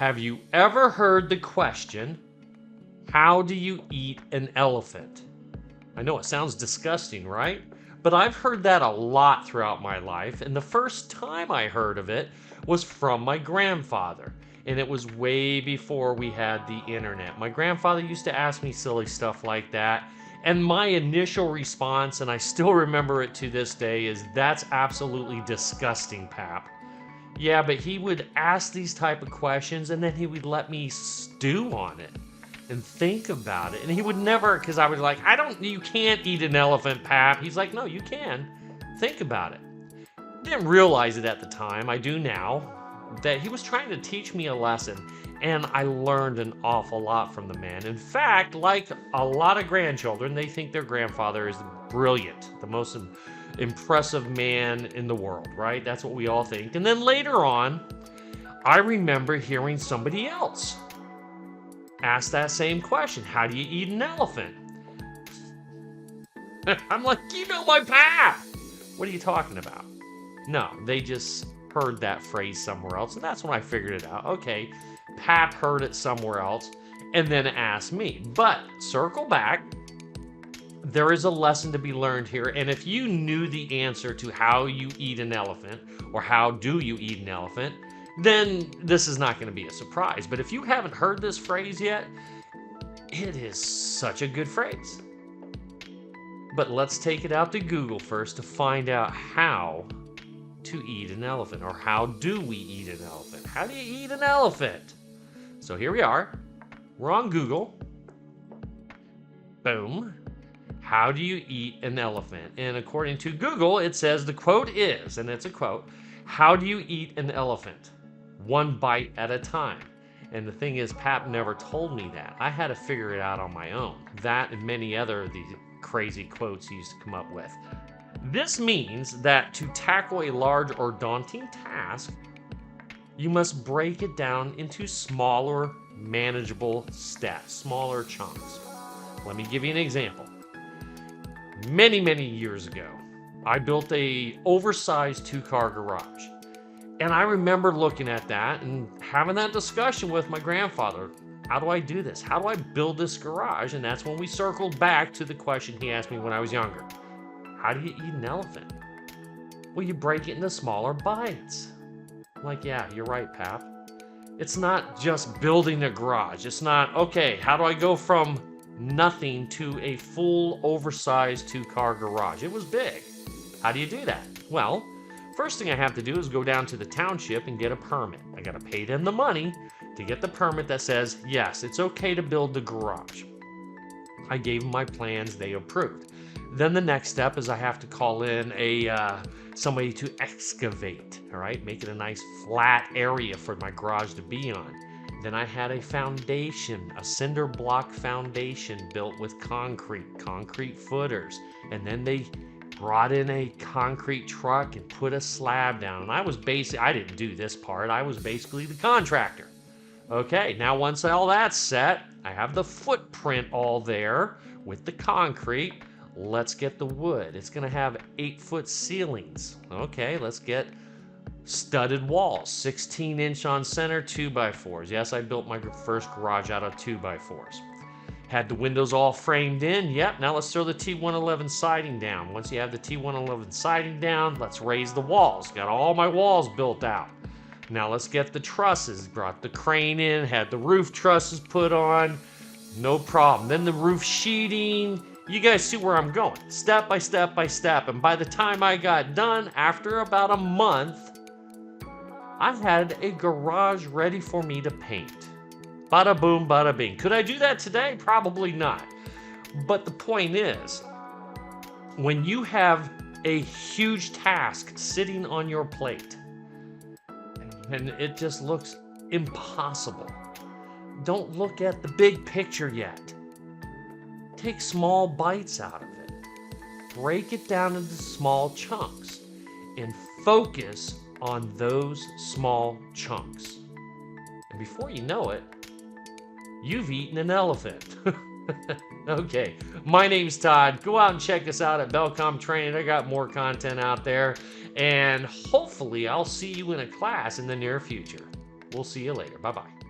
Have you ever heard the question, how do you eat an elephant? I know it sounds disgusting, right? But I've heard that a lot throughout my life, and the first time I heard of it was from my grandfather. And it was way before we had the internet. My grandfather used to ask me silly stuff like that. And my initial response, and I still remember it to this day, is that's absolutely disgusting, Pap. Yeah, but he would ask these type of questions and then he would let me stew on it and think about it. And he would never, because I was like, you can't eat an elephant, Pap. He's like, no, you can. Think about it. Didn't realize it at the time. I do now. That he was trying to teach me a lesson, and I learned an awful lot from the man. In fact, like a lot of grandchildren, they think their grandfather is brilliant, the most impressive man in the world, right? That's what we all think. And then later on, I remember hearing somebody else ask that same question. How do you eat an elephant? I'm like, you know my path. What are you talking about? No, they just heard that phrase somewhere else, and that's when I figured it out. Okay, Pap heard it somewhere else and then asked me. But circle back, there is a lesson to be learned here, and if you knew the answer to how you eat an elephant or how do you eat an elephant, then this is not going to be a surprise. But if you haven't heard this phrase yet, it is such a good phrase. But let's take it out to Google first to find out how to eat an elephant, or how do we eat an elephant? How do you eat an elephant? So here we are. We're on Google. Boom. How do you eat an elephant? And according to Google, it says the quote is, and it's a quote, how do you eat an elephant? One bite at a time. And the thing is, Pap never told me that. I had to figure it out on my own. That and many other of these crazy quotes he used to come up with. This means that to tackle a large or daunting task, you must break it down into smaller, manageable steps, smaller chunks. Let me give you an example. Many, many years ago, I built a oversized 2-car garage. And I remember looking at that and having that discussion with my grandfather. How do I do this? How do I build this garage? And that's when we circled back to the question he asked me when I was younger. How do you eat an elephant? Well, you break it into smaller bites. I'm like, yeah, you're right, Pap. It's not just building a garage. It's not, okay, how do I go from nothing to a full oversized 2-car garage? It was big. How do you do that? Well, first thing I have to do is go down to the township and get a permit. I got to pay them the money to get the permit that says, yes, it's okay to build the garage. I gave them my plans, they approved. Then the next step is I have to call in somebody to excavate, all right? Make it a nice flat area for my garage to be on. Then I had a foundation, a cinder block foundation built with concrete footers. And then they brought in a concrete truck and put a slab down. And I didn't do this part. I was basically the contractor. Okay, now once all that's set, I have the footprint all there with the concrete. Let's get the wood. It's going to have 8-foot ceilings. Okay, let's get studded walls, 16-inch on center, 2x4s. Yes, I built my first garage out of 2x4s. Had the windows all framed in. Yep, now let's throw the T111 siding down. Once you have the T111 siding down, let's raise the walls. Got all my walls built out. Now let's get the trusses. Brought the crane in, had the roof trusses put on. No problem. Then the roof sheeting. You guys see where I'm going, step by step by step. And by the time I got done, after about a month, I had a garage ready for me to paint. Bada boom, bada bing. Could I do that today? Probably not. But the point is, when you have a huge task sitting on your plate, and it just looks impossible, don't look at the big picture yet. Take small bites out of it. Break it down into small chunks and focus on those small chunks. And before you know it, you've eaten an elephant. Okay, my name's Todd. Go out and check us out at Bellcom Training. I got more content out there. And hopefully I'll see you in a class in the near future. We'll see you later. Bye-bye.